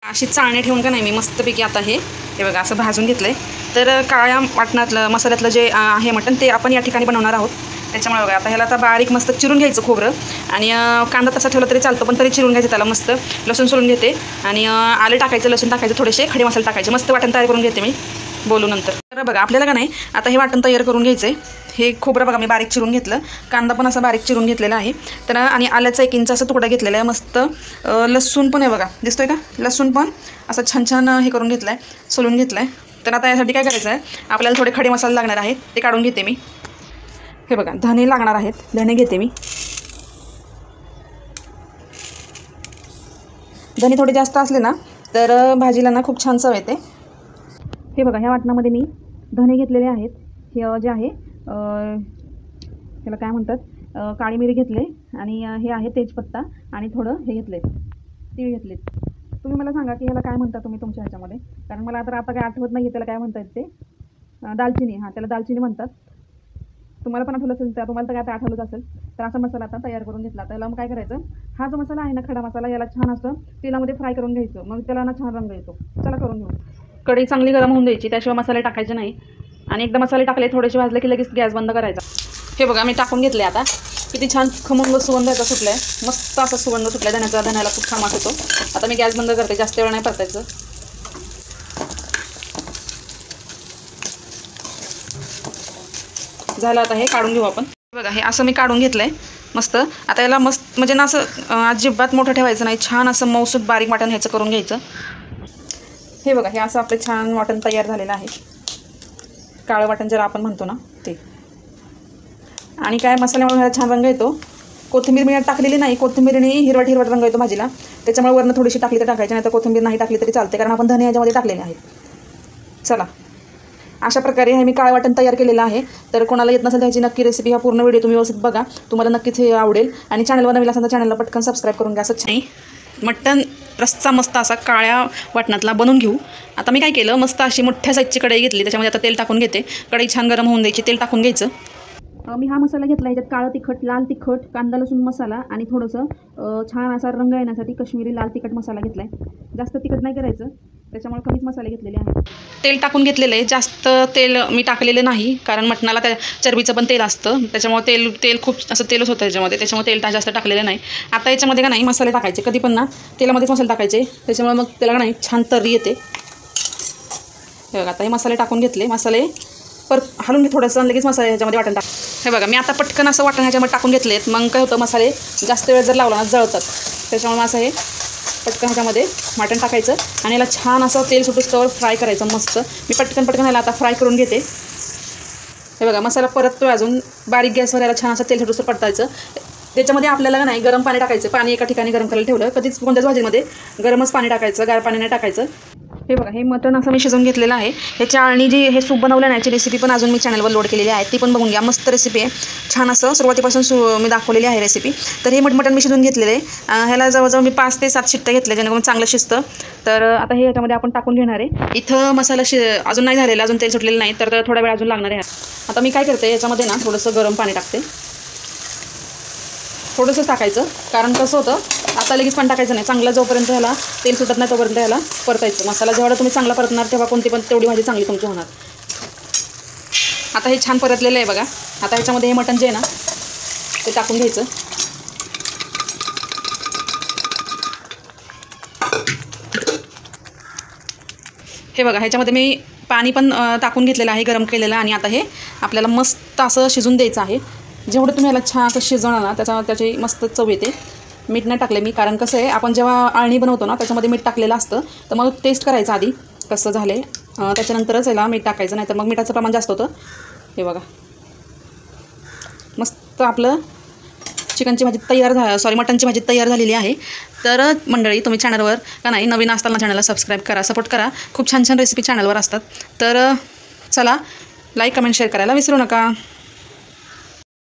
अशी चाळणी ठेवून का नाही मी मस्तपैकी आता हे बघा असं भाजून घेतलं आहे। तर काळ्या वाटणातलं मसाल्यातलं जे आहे मटण ते आपण या ठिकाणी बनवणार आहोत। त्याच्यामुळे बघा आता ह्याला आता बारीक मस्त चिरून घ्यायचं खोबरं आणि कांदा तसा ठेवला तरी चालतं, पण तरी चिरून घ्यायचं त्याला मस्त। लसूण सोलून घेते आणि आलं टाकायचं, लसूण टाकायचं, थोडेसे खडे मसाले टाकायचे, मस्त वाटण तयार करून घेते मी, बोलू नंतर। तर बघा आपल्याला का नाही आता हे वाटण तयार करून घ्यायचं आहे। हे खोबरं बघा मी बारीक चिरून घेतलं, कांदा पण असा बारीक चिरून घेतलेला आहे, तर आणि आल्याचा 1 इंच असा तुकडा घेतलेला आहे मस्त। लसूण पण आहे बघा, दिसतोय का, लसूण पण असं छान छान हे करून घेतलं आहे, सोलून घेतलं आहे। तर आता यासाठी काय करायचं आहे, आपल्याला थोडे खडे मसाले लागणार आहेत, ते काढून घेते मी। हे बघा धने लागणार आहेत, धने घेते मी। धने थोडे जास्त असले ना तर भाजीला ना खूप छान चव येते। हे बघा ह्या वाटणामध्ये मी धने घेतलेले आहेत, हे जे आहे ह्याला काय म्हणतात, काळी मिरी घेतले आणि हे आहे तेजपत्ता आणि थोडं हे घेतले, तीळ घेतलेत। तुम्ही मला सांगा की ह्याला काय म्हणता तुम्ही तुमच्या ह्याच्यामध्ये, कारण मला आता काय आठवत नाही त्याला काय म्हणतात ते। दालचिनी, हां त्याला दालचिनी म्हणतात। तुम्हाला पण आठवलं असेल, तुम्हाला तर काय आता आठवलंच असेल। तर असा मसाला आता तयार करून घेतला। त्याला मग काय करायचं, हा जो मसाला आहे ना खडा मसाला, याला छान असं तेलामध्ये फ्राय करून घ्यायचं, मग त्याला ना छान रंग येतो। चला करून घेऊ। कढई चांगली गरम होऊन द्यायची, त्याशिवाय मसाले टाकायचे नाही, आणि एकदा मसाले टाकले थोडेसे भाजले की लगेच गॅस बंद करायचा। हे बघा मी टाकून घेतले, आता किती छान खमंग सुगंध याचा सुटला आहे, मस्त असा सुगंध सुटला आहे धण्याचा, धण्याला खूप छान वास येतो। आता मी गॅस बंद करते, जास्त वेळ नाही परतायचं। झालं, आता हे काढून घेऊ आपण। बघा हे असं मी काढून घेतलंय मस्त। आता याला मस्त म्हणजे ना असं अजिबात मोठं ठेवायचं नाही, छान असं मौसूद बारीक वाटण ह्याचं करून घ्यायचं। हे बघा हे असं आपलं छान वाटण तयार झालेलं आहे, काळं वाटण ज्याला आपण म्हणतो ना ते। आणि काय मसाल्यामुळे ह्याला छान रंग येतो। कोथिंबीर मी टाकलेली नाही, कोथिंबीरने हिरवट हिरवट रंग येतो भाजीला, त्याच्यामुळे वरनं थोडीशी टाकली तर टाकायची, नाही तर कोथिंबीर नाही टाकली तरी चालते, कारण आपण धने ह्याच्यामध्ये टाकलेले आहेत। चला अशा प्रकारे हे मी काळं वाटण तयार केलेलं आहे। तर कोणाला येत नसेल त्याची नक्की रेसिपी, हा पूर्ण व्हिडिओ तुम्ही व्यवस्थित बघा, तुम्हाला नक्कीच हे आवडेल। आणि चॅनलवर नवीन असेल तर चॅनलला पटकन सबस्क्राईब करून घ्या। असं छान मटण रस्सा मस्त असा काळ्या वाटणातला बनवून घेऊ। आता मी काय केलं, मस्त अशी मोठ्या साईजची कढई घेतली, त्याच्यामध्ये आता तेल टाकून घेते। कढई छान गरम होऊन द्यायची, तेल टाकून घ्यायचं। मी हा मसाला घेतला, ह्याच्यात काळं तिखट, लाल तिखट, कांदा लसूण मसाला आणि थोडंसं छान असा रंग येण्यासाठी कश्मीरी लाल तिखट मसाला घेतला आहे। जास्त तिखट नाही करायचं, त्याच्यामुळे कमीच मसाले घेतलेले आहेत। तेल टाकून घेतलेलं आहे, जास्त तेल मी टाकलेलं नाही, कारण मटणाला त्या चरबीचं पण तेल असतं, त्याच्यामुळे तेल खूप असं तेलच होतं त्याच्यामध्ये, त्याच्यामुळे तेल जास्त टाकलेलं नाही। आता याच्यामध्ये का नाही मसाले टाकायचे, कधी पण ना तेलामध्येच मसाले टाकायचे, त्याच्यामुळे मग त्याला का नाही छान तर्री येते। हे बघा आता हे मसाले टाकून घेतले, मसाले हलवून घे थोडंसं, लगेच मसाले ह्याच्यामध्ये वाटण टाक। हे बघा मी आता पटकन असं वाटण ह्याच्यामध्ये टाकून घेतलेत, मग काय होतं मसाले जास्त वेळ जर लावला ना जळतात, त्याच्यामुळे असं हे पटकन ह्याच्यामध्ये वाटण टाकायचं आणि याला छान असं तेल सुटूस्तवर फ्राय करायचं मस्त। मी पटकन ह्याला आता फ्राय करून घेते। हे बघा मसाला परततोय अजून, बारीक गॅसवर याला छान असं तेल सुटूस्तवर परतायचं। त्याच्यामध्ये आपल्याला नाही गरम पाणी टाकायचं, पाणी एका ठिकाणी गरम करायला ठेवलं, कधीच कोणत्याच भाजीमध्ये गरमच पाणी टाकायचं, गार पाणी नाही टाकायचं। हे बघा हे मटण असं मी शिजवून घेतलेलं आहे। ह्याच्या आणि जी हे सूप बनवलं ना याची रेसिपी पण अजून मी चॅनलवर लोड केलेली आहे, ती पण बघून घ्या, मस्त रेसिपी आहे। छान असं सुरुवातीपासून मी दाखवलेली आहे रेसिपी। तर हे मटण मी शिजवून घेतलेलं आहे, ह्याला जवळजवळ मी 5 ते 7 शिट्ट्या घेतल्या, जेणेकरून चांगलं शिजतं। तर आता हे ह्याच्यामध्ये आपण टाकून घेणार आहे। इथं मसाला अजून नाही झालेला, अजून तेल सुटलेलं नाही, तर थोडा वेळ अजून लागणार आहे। आता मी काय करते, याच्यामध्ये ना थोडंसं गरम पाणी टाकते, थोडंसं टाकायचं, कारण कसं होतं आता लगेच पाणी टाकायचं नाही, चांगला जोपर्यंत ह्याला तेल सुटत नाही तोपर्यंत ह्याला परतायचं। मसाला जेवढा तुम्ही चांगला परतणार तेव्हा कोणती पण तेवढी भाजी चांगली तुमची होणार। आता हे छान परतलेलं आहे बघा। आता ह्याच्यामध्ये हे मटण जे आहे ना ते टाकून घ्यायचं। हे बघा ह्याच्यामध्ये मी पाणी पण टाकून घेतलेलं आहे, गरम केलेलं, आणि आता हे आपल्याला मस्त असं शिजून द्यायचं आहे। जेवढं तुम्ही याला छान असं शिजवणार ना त्याची मस्त चव येते। मीठ नाही टाकले मी, कारण कसं आहे आपण जेव्हा आळणी बनवतो ना त्याच्यामध्ये मीठ टाकलेलं असतं, तर मग टेस्ट करायचं आधी कसं झालं, त्याच्यानंतरच याला मीठ टाकायचं, नाही तर मग मिठाचं प्रमाण जास्त होतं। हे बघा मस्त आपलं चिकनची भाजी मटनची भाजी तयार झालेली आहे। तर मंडळी तुम्ही चॅनलवर का नाही नवीन असताना चॅनलला सबस्क्राईब करा, सपोर्ट करा, खूप छान छान रेसिपी चॅनलवर असतात। तर चला लाईक कमेंट शेअर करायला विसरू नका।